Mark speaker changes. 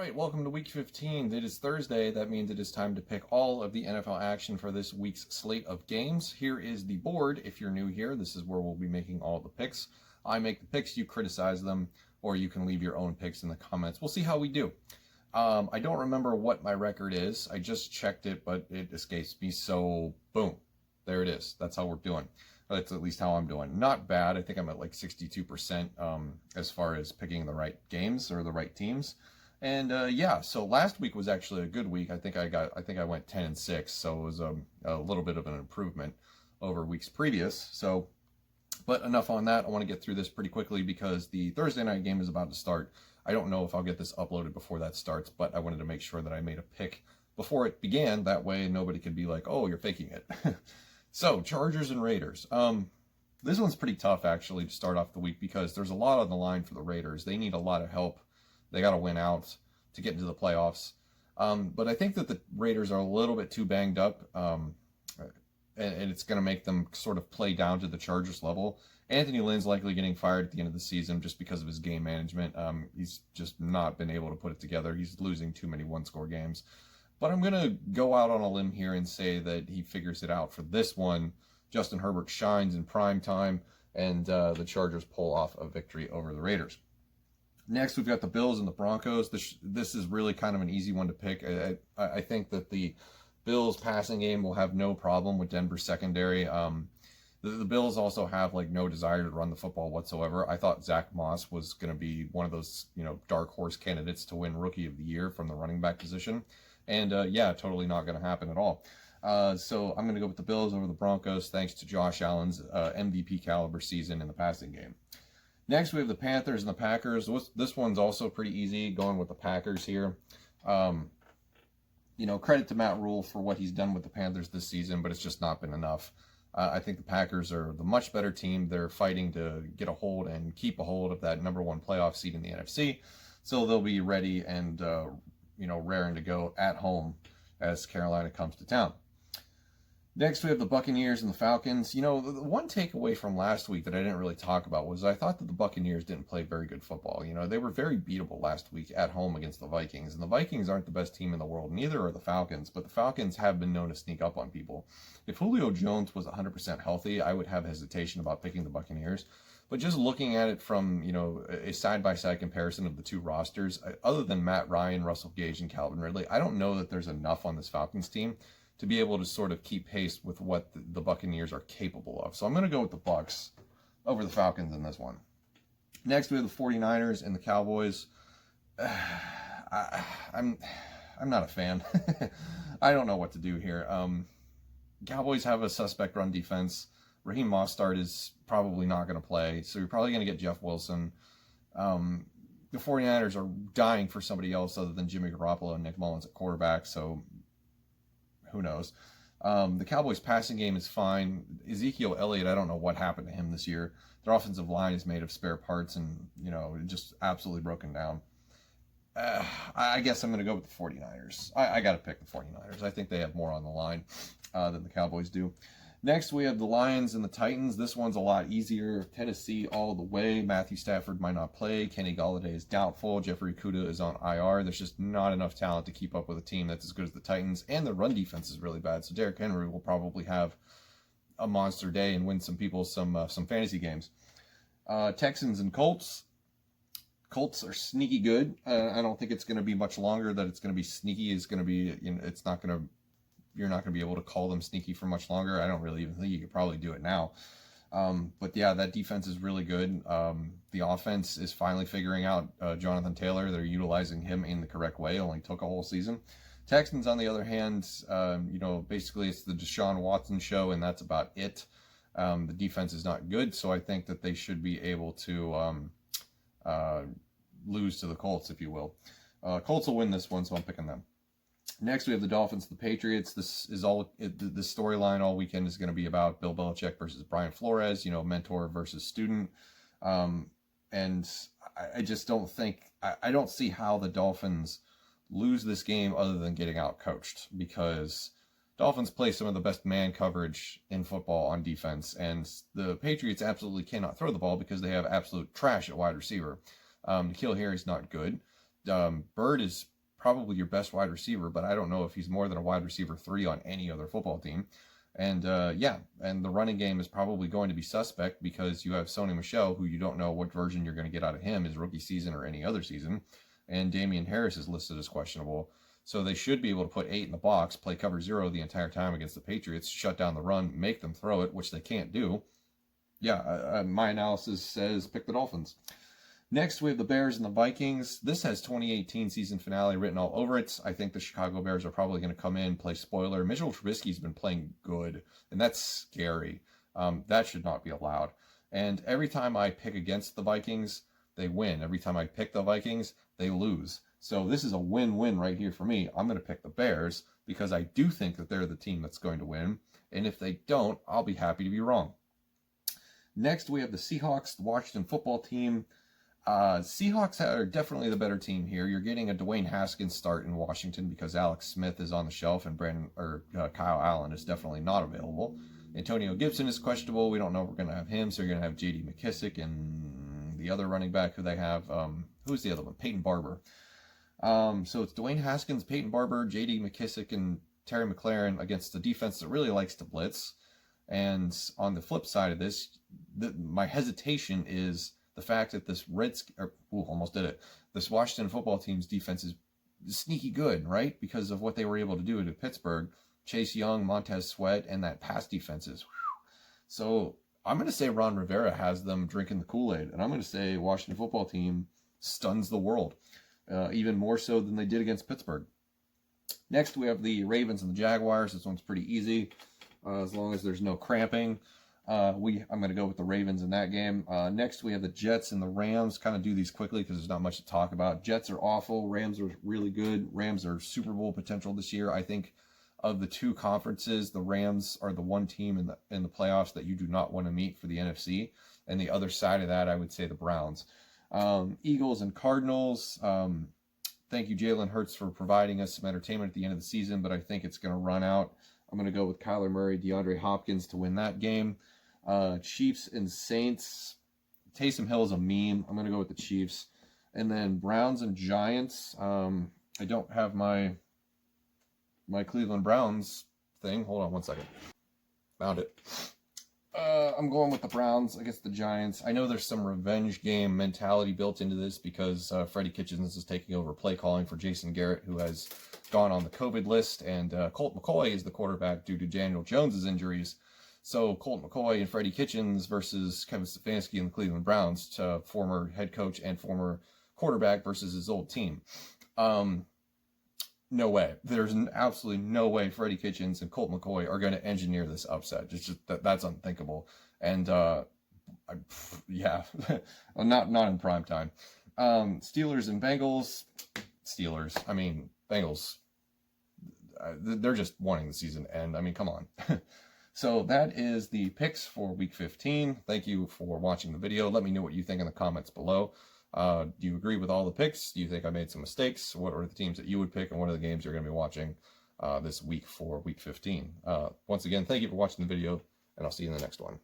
Speaker 1: right, welcome to week 15. It is Thursday. That means it is time to pick all of the NFL action for this week's slate of games. Here is the board. If you're new here, this is where we'll be making all the picks. I make the picks, you criticize them, or you can leave your own picks in the comments. We'll see how we do. I don't remember what my record is. I just checked it, but it escapes me. So, boom, there it is. That's how we're doing. That's at least how I'm doing. Not bad. I think I'm at like 62% as far as picking the right games or the right teams. And yeah, so last week was actually a good week. I think I went 10-6, so it was a little bit of an improvement over weeks previous. So, but enough on that. I want to get through this pretty quickly because the Thursday night game is about to start. I don't know if I'll get this uploaded before that starts, but I wanted to make sure that I made a pick before it began. That way nobody could be like, oh, you're faking it. So, Chargers and Raiders. This one's pretty tough, actually, to start off the week because there's a lot on the line for the Raiders. They need a lot of help. They got to win out to get into the playoffs. But I think that the Raiders are a little bit too banged up, and it's going to make them sort of play down to the Chargers level. Anthony Lynn's likely getting fired at the end of the season just because of his game management. He's just not been able to put it together. He's losing too many one-score games. But I'm going to go out on a limb here and say that he figures it out for this one. Justin Herbert shines in prime time, and the Chargers pull off a victory over the Raiders. Next, we've got the Bills and the Broncos. This is really kind of an easy one to pick. I think that the Bills passing game will have no problem with Denver's secondary. The Bills also have like no desire to run the football whatsoever. I thought Zach Moss was going to be one of those, dark horse candidates to win Rookie of the Year from the running back position. And yeah, totally not going to happen at all. So I'm going to go with the Bills over the Broncos thanks to Josh Allen's MVP caliber season in the passing game. Next, we have the Panthers and the Packers. This one's also pretty easy, going with the Packers here. Credit to Matt Rule for what he's done with the Panthers this season, but it's just not been enough. I think the Packers are the much better team. They're fighting to get a hold and keep a hold of that number one playoff seed in the NFC. So they'll be ready and, raring to go at home as Carolina comes to town. Next, we have the Buccaneers and the Falcons. The one takeaway from last week that I didn't really talk about was I thought that the Buccaneers didn't play very good football. They were very beatable last week at home against the Vikings. And the Vikings aren't the best team in the world. Neither are the Falcons. But the Falcons have been known to sneak up on people. If Julio Jones was 100% healthy, I would have hesitation about picking the Buccaneers. But just looking at it from, a side-by-side comparison of the two rosters, other than Matt Ryan, Russell Gage, and Calvin Ridley, I don't know that there's enough on this Falcons team to be able to sort of keep pace with what the Buccaneers are capable of. So I'm going to go with the Bucs over the Falcons in this one. Next, we have the 49ers and the Cowboys. I'm not a fan. I don't know what to do here. Cowboys have a suspect run defense. Raheem Mostert is probably not going to play, so you're probably going to get Jeff Wilson. The 49ers are dying for somebody else other than Jimmy Garoppolo and Nick Mullins at quarterback, so who knows? The Cowboys' passing game is fine. Ezekiel Elliott, I don't know what happened to him this year. Their offensive line is made of spare parts and, just absolutely broken down. I guess I'm going to go with the 49ers. I got to pick the 49ers. I think they have more on the line than the Cowboys do. Next, we have the Lions and the Titans. This one's a lot easier. Tennessee all the way. Matthew Stafford might not play. Kenny Golladay is doubtful. Jeffrey Okudah is on IR. There's just not enough talent to keep up with a team that's as good as the Titans. And the run defense is really bad. So Derrick Henry will probably have a monster day and win some people some fantasy games. Texans and Colts. Colts are sneaky good. I don't think it's going to be much longer that it's going to be sneaky. It's going to be, you're not going to be able to call them sneaky for much longer. I don't really even think you could probably do it now. But yeah, that defense is really good. The offense is finally figuring out Jonathan Taylor. They're utilizing him in the correct way. It only took a whole season. Texans, on the other hand, basically it's the Deshaun Watson show, and that's about it. The defense is not good, so I think that they should be able to lose to the Colts, if you will. Colts will win this one, so I'm picking them. Next, we have the Dolphins, the Patriots. This is the storyline all weekend is going to be about Bill Belichick versus Brian Flores, mentor versus student. And I just don't think, I don't see how the Dolphins lose this game other than getting out coached, because Dolphins play some of the best man coverage in football on defense, and the Patriots absolutely cannot throw the ball because they have absolute trash at wide receiver. N'Keal Harry's not good. Bird is probably your best wide receiver, but I don't know if he's more than a wide receiver 3 on any other football team. And yeah, and the running game is probably going to be suspect because you have Sony Michel, who you don't know what version you're going to get out of him his rookie season or any other season. And Damian Harris is listed as questionable. So they should be able to put 8 in the box, play cover 0 the entire time against the Patriots, shut down the run, make them throw it, which they can't do. Yeah, my analysis says pick the Dolphins. Next, we have the Bears and the Vikings. This has 2018 season finale written all over it. I think the Chicago Bears are probably going to come in, play spoiler. Mitchell Trubisky's been playing good, and that's scary. That should not be allowed. And every time I pick against the Vikings, they win. Every time I pick the Vikings, they lose. So this is a win-win right here for me. I'm going to pick the Bears because I do think that they're the team that's going to win. And if they don't, I'll be happy to be wrong. Next, we have the Seahawks, the Washington football team. Seahawks are definitely the better team here. You're getting a Dwayne Haskins start in Washington because Alex Smith is on the shelf and Kyle Allen is definitely not available. Antonio Gibson is questionable. We don't know if we're going to have him, so you're going to have J.D. McKissick and the other running back who they have. Who's the other one? Peyton Barber. So it's Dwayne Haskins, Peyton Barber, J.D. McKissick, and Terry McLaurin against the defense that really likes to blitz. And on the flip side of this, my hesitation is the fact that this this Washington football team's defense is sneaky good, right? Because of what they were able to do to Pittsburgh. Chase Young, Montez Sweat, and that pass defenses. So I'm going to say Ron Rivera has them drinking the Kool-Aid. And I'm going to say Washington football team stuns the world. Even more so than they did against Pittsburgh. Next, we have the Ravens and the Jaguars. This one's pretty easy. As long as there's no cramping. I'm going to go with the Ravens in that game. Next, we have the Jets and the Rams. Kind of do these quickly because there's not much to talk about. Jets are awful. Rams are really good. Rams are Super Bowl potential this year. I think of the two conferences, the Rams are the one team in the playoffs that you do not want to meet for the NFC. And the other side of that, I would say the Browns. Eagles and Cardinals. Thank you, Jalen Hurts, for providing us some entertainment at the end of the season, but I think it's going to run out. I'm going to go with Kyler Murray, DeAndre Hopkins to win that game. Chiefs and Saints. Taysom Hill is a meme. I'm going to go with the Chiefs. And then Browns and Giants. I don't have my Cleveland Browns thing. Hold on one second. Found it. I'm going with the Browns against the Giants. I know there's some revenge game mentality built into this because Freddie Kitchens is taking over play calling for Jason Garrett, who has gone on the COVID list, and Colt McCoy is the quarterback due to Daniel Jones's injuries. So Colt McCoy and Freddie Kitchens versus Kevin Stefanski and the Cleveland Browns, former head coach and former quarterback versus his old team. No way. There's absolutely no way Freddie Kitchens and Colt McCoy are going to engineer this upset. It's just that's unthinkable. And yeah, not in prime time. Steelers and Bengals. Steelers. I mean, Bengals. They're just wanting the season to end. I mean, come on. So that is the picks for Week 15. Thank you for watching the video. Let me know what you think in the comments below. Do you agree with all the picks? Do you think I made some mistakes? What are the teams that you would pick, and what are the games you're going to be watching this week for Week 15? Once again, thank you for watching the video, and I'll see you in the next one.